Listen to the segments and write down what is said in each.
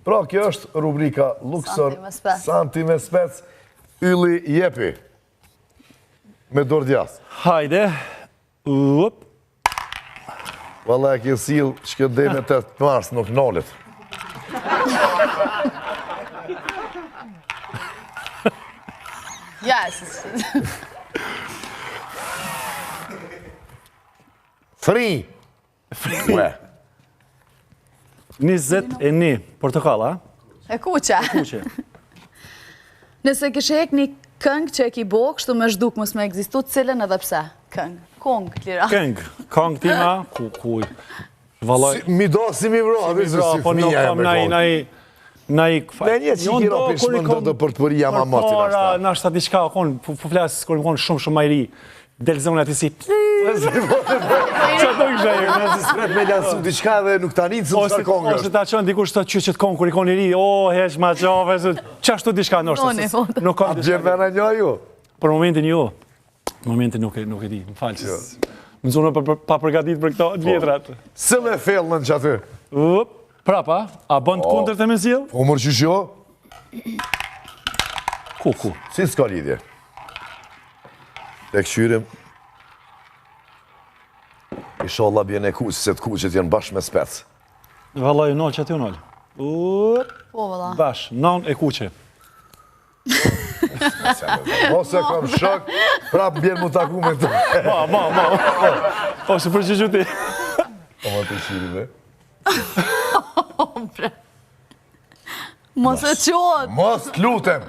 Pra, kjo është rubrika Luksor, Santi me spec, Ylli jepi. Me dorë djathë. Hajde. Up. Valla e kjo sil, që kjo dhe me 8 mars nuk nolit. Yes. 3. Ue. 21 portokalla. E kuqe. Kuqe. Nëse kështë hek një këngë që e ki bo, kështu me zhduk mos me egzistu, cilën edhe pse? Këngë. Kongë, Lira. Këngë tima, kuj. Mi do si mi vro, po nuk kam naj Ne një që i kira pishmën dhe përtëpëria ma moti nashta. Nashta diqka, po flasë, kërë më konë shumë ma i ri, delzonë ati si... Që ato kështë e Në si spret me lansu diqka dhe nuk ta ninë së të kongë është. Ose ta qënë dikush të qyqet kongë, kër i konë i ri, o, heq, ma qove, që ashtu diqka nështë. Nuk kam diqka. A gjemena një ju? Për momentin jo. Momentin nuk e di, më falë që... Më zonë pa përgatit për këto vjetrat. Së me fellën që aty? Prapa, a bënd kundër të me zilë? Po mërë qëshjo? Ku? Si s'ka lidhje? Të këqyrim. Inshallah bjene kuqë, se të kuqët janë bashkë me spec. Valla ju nëllë që aty ju nëllë. Po, valla. Bashkë, nëllë e kuqë. Ose kam shok, prap bjerë mu taku me të. Ma. Ose për që ti. O ma të qiri dhe. Mos e qotë. Mos të lutem.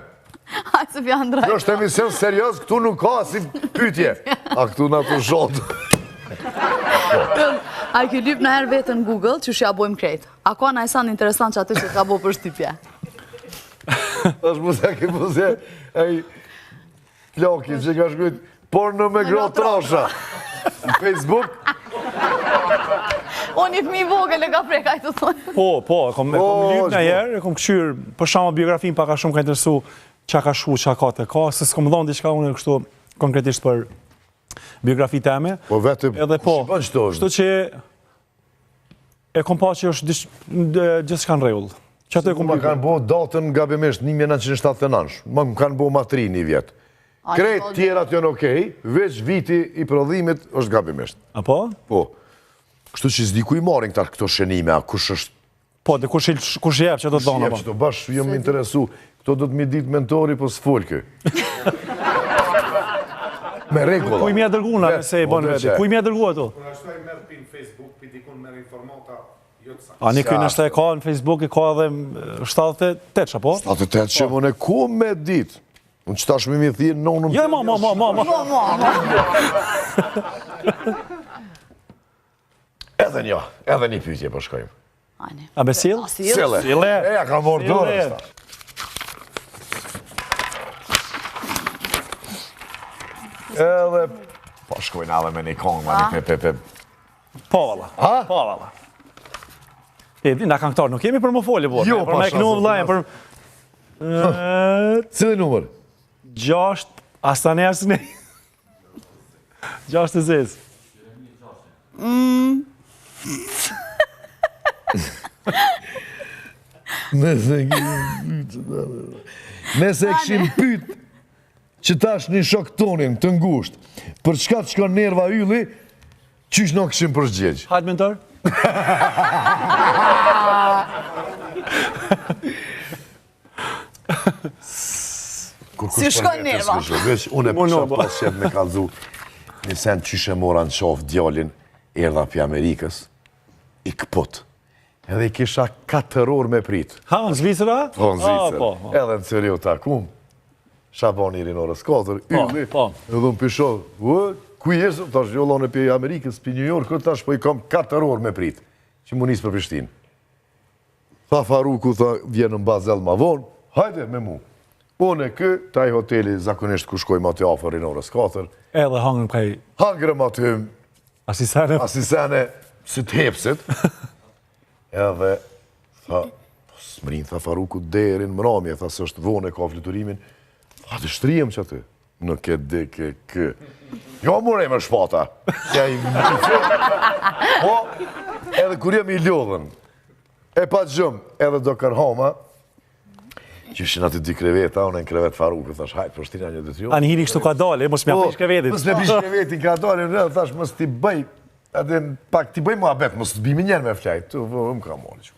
Hajtë se pja ndrajtë. Kjo është emision serios, këtu nuk ka si pytje. A këtu nga të zhotë. A i kjo lyp në herë vetë në Google, që shja bojmë krejtë. A ka në esan interesant që aty që ka bo për shtypje? është mëse ke mëse ej ploki që ka shkujt porno me gro trasha në Facebook. Unë i fmi vogël e ka preka i të thonë. Po, e kom lyp në herë, e kom këqyrë, për shama biografin pa ka shumë ka interesu qa ka shku, qa ka të ka, se s'kom dhonë diqka unë kështu konkretisht për biografi teme. Po vetë, edhe po, kështu që e kom pa që është gjithë shka në regullë. Ma kanë bo datën gabimisht 1979, ma më kanë bo matri një vjetë. Kretë tjerat janë okej, veç viti i prodhimit është gabimisht. A po? Po. Kështu që s'di ku i marin këto shenime, a kush është... Po, dhe kush jep që do të donë, Kush jep që do bashkë, jë më interesu. Këto do të mi ditë mentori, po s'folke. Me regula. Kuj mi e dërguna, se i bënë veti. Kuj mi e dërgua to? Por ashtu e merë pinë Facebook, pi dikun merë informata, jo të sa. A një kënë është e ka në Facebook, e ka edhe 78, që po? 78 që më në ku me ditë. Unë që tash me mi thirë, nonëm... Jo, ma. Edhe një pytje për shkojmë. A besil? Sile. Eja ka morë dorë. Edhe... Po shkojnë edhe me një kongë, ma një pepe. Po, valla. E, nga kanë këtarë, nuk jemi për më folje, por. Jo, për me kënu vlajnë, për... Cili numër? 6, asane. 6 të zezë. Nëse këshim pyt që tash një shok tonin të ngusht, për çka të shkon nerva ylli, qysh nuk këshim përgjegj? Hajtë mentor? Si shkon nerva? Unë e përshë pas qëtë me kalzu një sen qyshe mora në qofë djallin, erdha për Amerikës, i këput. Edhe i kisha 4 orë me prit. Ha, në Zvicera? Po, në Zvicera. Edhe në Cërio takum, Shabon i rinorës 4, ylli, edhe në pisho, ku jesëm, tash jollon e për Amerikës, për New York, tash po i kam 4 orë me prit, që mu nisë për Prishtinë. Tha Faruku, tha, vjenë në bazel ma vonë, hajde me mu. Unë e kë, taj hoteli zakonisht ku shkojmë aty afer rinorës 4. Edhe hangërëm kaj... Hangërëm aty... Asisane, si të hepsit. Edhe, tha, smrin, tha Faruku, derin mramje, tha, se është vone, ka fluturimin. Tha, të shtrijem që aty. Nuk e di kë. Jo, mure me shpata. Po, edhe kur jem i lodhen, E pa gjëmë, edhe do kërhoma, që ishin aty 2 kreveta, unë e në krevet Farukë, thash, hajtë, për shtina një 2 Anë hini kështu ka dole, mos m'ja prish krevetit. Mos m'ja prish krevetin ka dole, në rrëllë, thash, mos t'i bëj, edhe pak t'i bëj mua bet, mos t'bimi njerë me flajt, më ka mori që.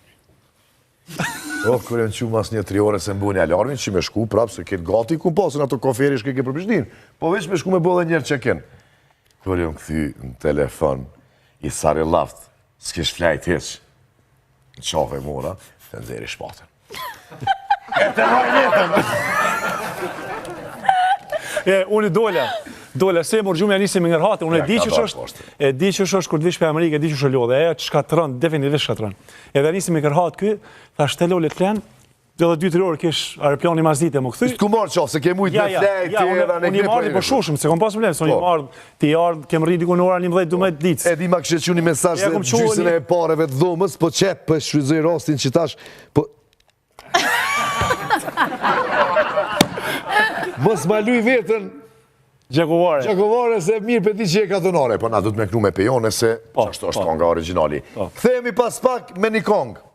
Kërë në qumë mas një 3 ore se mbu një alarmin, që me shku prapë, se këtë gati ku pasën ato koferi shke ke për Prishtinë, po veç me shku me bëllë njerë që kenë. Kërë jënë këthy në telefon, i sari laft, s'kesh flajt heq, në qafe mora, të nëzeri shpatën. E të rojnë jetën! Unë dola, se mërë gjumë ja njësim nga rrate, unë e di që është kur të vish për Amerikë, e di që është lodhe, e që shkatërën, definitiv shkatërën. Edhe njësim nga rrate kë, tha shtelo le të lenë, dhe 2-3 orë kish aeroplani mazdite më këthy. S'ku marrë qafë, se ke mujtë me flejt, unë i marrë për shushëm, se kom pas problem, se unë i marrë, ti ardhë, kem rriti ku në ora 11-12 ditës. E di ma kështë që një mesazh se gjysën e pareve të dhomës, po qep, po shfryzoj rastin që tash, po... Mos ma luj vetën Gjakovare se mirë për ti që e ka donare, po na du të me knu me pejone se qashtu është konga originali. Kthehemi pas pak me një kongë.